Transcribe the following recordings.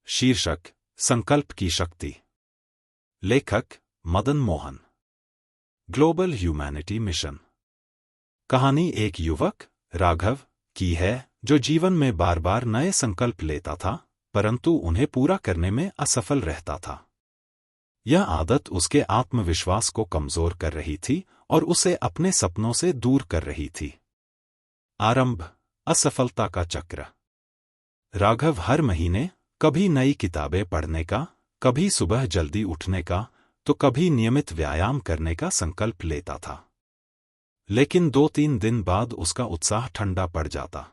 शीर्षक: संकल्प की शक्ति। लेखक: Madan Mohan. Global humanity mission. कहानी एक युवक, राघव, की है जो जीवन में बार बार नए संकल्प लेता था, परंतु उन्हें पूरा करने में असफल रहता था। यह आदत उसके आत्मविश्वास को कमजोर कर रही थी और उसे अपने सपनों से दूर कर रही थी। आरंभ: असफलता का चक्र। राघव हर महीने कभी नई किताबें पढ़ने का, कभी सुबह जल्दी उठने का, तो कभी नियमित व्यायाम करने का संकल्प लेता था। लेकिन 2-3 दिन बाद उसका उत्साह ठंडा पड़ जाता।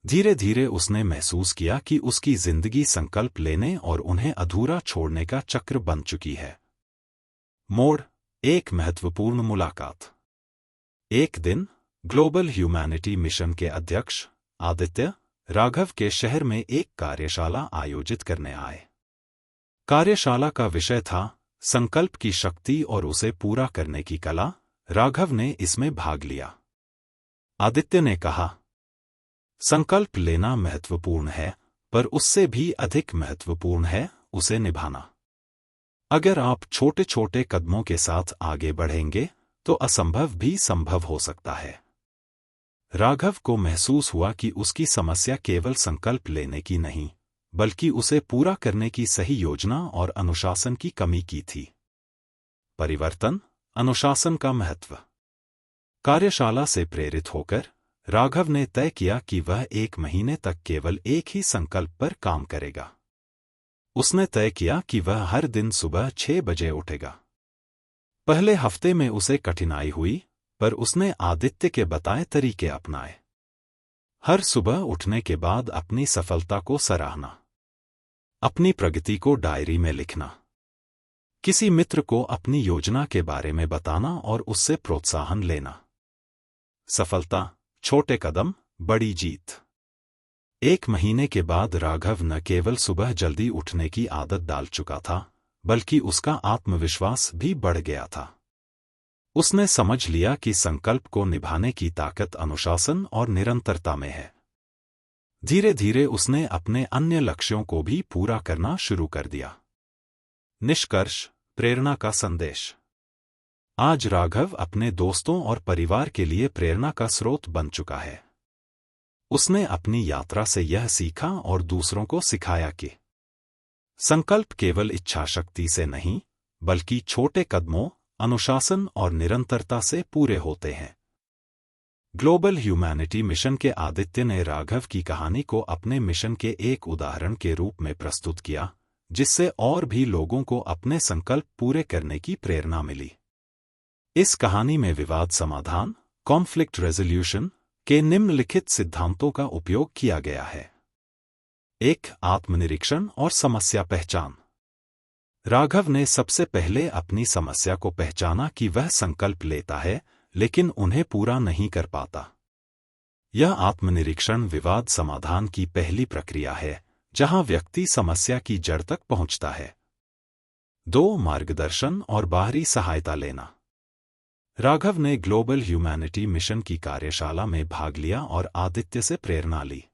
धीरे धीरे उसने महसूस किया कि उसकी जिंदगी संकल्प लेने और उन्हें अधूरा छोड़ने का चक्र बन चुकी है। मोड़: एक महत्वपूर्ण मुलाकात। एक दिन ग्लोबल ह्यूमैनिटी मिशन के अध्यक्ष आदित्य राघव के शहर में एक कार्यशाला आयोजित करने आए। कार्यशाला का विषय था संकल्प की शक्ति और उसे पूरा करने की कला। राघव ने इसमें भाग लिया। आदित्य ने कहा, संकल्प लेना महत्वपूर्ण है, पर उससे भी अधिक महत्वपूर्ण है उसे निभाना। अगर आप छोटे छोटे कदमों के साथ आगे बढ़ेंगे तो असंभव भी संभव हो सकता है। राघव को महसूस हुआ कि उसकी समस्या केवल संकल्प लेने की नहीं, बल्कि उसे पूरा करने की सही योजना और अनुशासन की कमी की थी। परिवर्तन: अनुशासन का महत्व। कार्यशाला से प्रेरित होकर राघव ने तय किया कि वह 1 महीने तक केवल एक ही संकल्प पर काम करेगा। उसने तय किया कि वह हर दिन सुबह 6 बजे उठेगा। पहले हफ्ते में उसे कठिनाई हुई, पर उसने आदित्य के बताए तरीके अपनाए। हर सुबह उठने के बाद अपनी सफलता को सराहना, अपनी प्रगति को डायरी में लिखना, किसी मित्र को अपनी योजना के बारे में बताना और उससे प्रोत्साहन लेना। सफलता: छोटे कदम, बड़ी जीत। 1 महीने के बाद राघव न केवल सुबह जल्दी उठने की आदत डाल चुका था, बल्कि उसका आत्मविश्वास भी बढ़ गया था। उसने समझ लिया कि संकल्प को निभाने की ताकत अनुशासन और निरंतरता में है। धीरे धीरे उसने अपने अन्य लक्ष्यों को भी पूरा करना शुरू कर दिया। निष्कर्ष: प्रेरणा का संदेश। आज राघव अपने दोस्तों और परिवार के लिए प्रेरणा का स्रोत बन चुका है। उसने अपनी यात्रा से यह सीखा और दूसरों को सिखाया कि संकल्प केवल इच्छा शक्ति से नहीं, बल्कि छोटे कदमों, अनुशासन और निरंतरता से पूरे होते हैं। ग्लोबल ह्यूमैनिटी मिशन के आदित्य ने राघव की कहानी को अपने मिशन के एक उदाहरण के रूप में प्रस्तुत किया, जिससे और भी लोगों को अपने संकल्प पूरे करने की प्रेरणा मिली। इस कहानी में विवाद समाधान, कॉन्फ्लिक्ट रेजोल्यूशन के निम्नलिखित सिद्धांतों का उपयोग किया गया है। 1. आत्मनिरीक्षण और समस्या पहचान। राघव ने सबसे पहले अपनी समस्या को पहचाना कि वह संकल्प लेता है, लेकिन उन्हें पूरा नहीं कर पाता। यह आत्मनिरीक्षण विवाद समाधान की पहली प्रक्रिया है, जहां व्यक्ति समस्या की जड़ तक पहुंचता है। 2. मार्गदर्शन और बाहरी सहायता लेना। राघव ने ग्लोबल ह्यूमैनिटी मिशन की कार्यशाला में भाग लिया और आदित्य से प्रेरणा ली।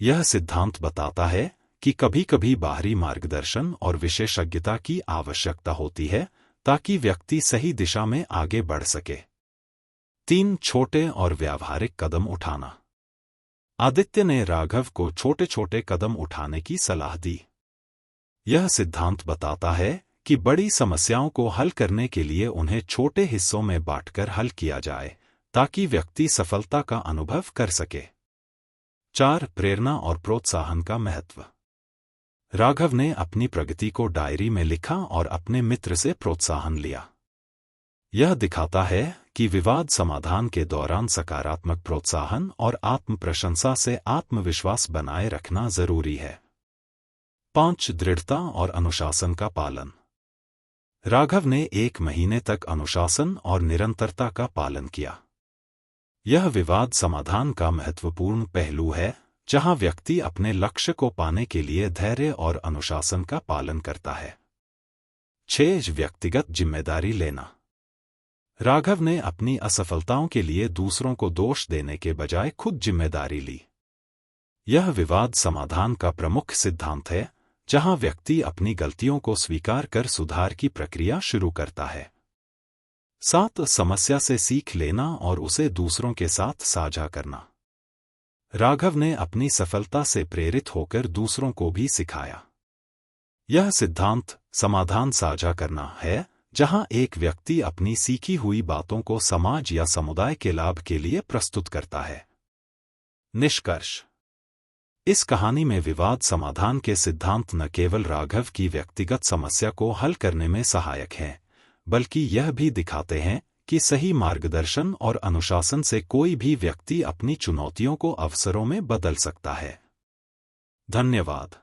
यह सिद्धांत बताता है कि कभी-कभी बाहरी मार्गदर्शन और विशेषज्ञता की आवश्यकता होती है, ताकि व्यक्ति सही दिशा में आगे बढ़ सके। 3. छोटे और व्यावहारिक कदम उठाना। आदित्य ने राघव को छोटे छोटे कदम उठाने की सलाह दी। यह सिद्धांत बताता है कि बड़ी समस्याओं को हल करने के लिए उन्हें छोटे हिस्सों में बांटकर हल किया जाए, ताकि व्यक्ति सफलता का अनुभव कर सके। 4. प्रेरणा और प्रोत्साहन का महत्व। राघव ने अपनी प्रगति को डायरी में लिखा और अपने मित्र से प्रोत्साहन लिया। यह दिखाता है कि विवाद समाधान के दौरान सकारात्मक प्रोत्साहन और आत्म प्रशंसा से आत्मविश्वास बनाए रखना जरूरी है। 5. दृढ़ता और अनुशासन का पालन। राघव ने 1 महीने तक अनुशासन और निरंतरता का पालन किया। यह विवाद समाधान का महत्वपूर्ण पहलू है, जहां व्यक्ति अपने लक्ष्य को पाने के लिए धैर्य और अनुशासन का पालन करता है। 6. व्यक्तिगत जिम्मेदारी लेना। राघव ने अपनी असफलताओं के लिए दूसरों को दोष देने के बजाय खुद जिम्मेदारी ली। यह विवाद समाधान का प्रमुख सिद्धांत है, जहां व्यक्ति अपनी गलतियों को स्वीकार कर सुधार की प्रक्रिया शुरू करता है। 7. समस्या से सीख लेना और उसे दूसरों के साथ साझा करना। राघव ने अपनी सफलता से प्रेरित होकर दूसरों को भी सिखाया। यह सिद्धांत समाधान साझा करना है, जहां एक व्यक्ति अपनी सीखी हुई बातों को समाज या समुदाय के लाभ के लिए प्रस्तुत करता है। निष्कर्ष: इस कहानी में विवाद समाधान के सिद्धांत न केवल राघव की व्यक्तिगत समस्या को हल करने में सहायक हैं, बल्कि यह भी दिखाते हैं कि सही मार्गदर्शन और अनुशासन से कोई भी व्यक्ति अपनी चुनौतियों को अवसरों में बदल सकता है। धन्यवाद।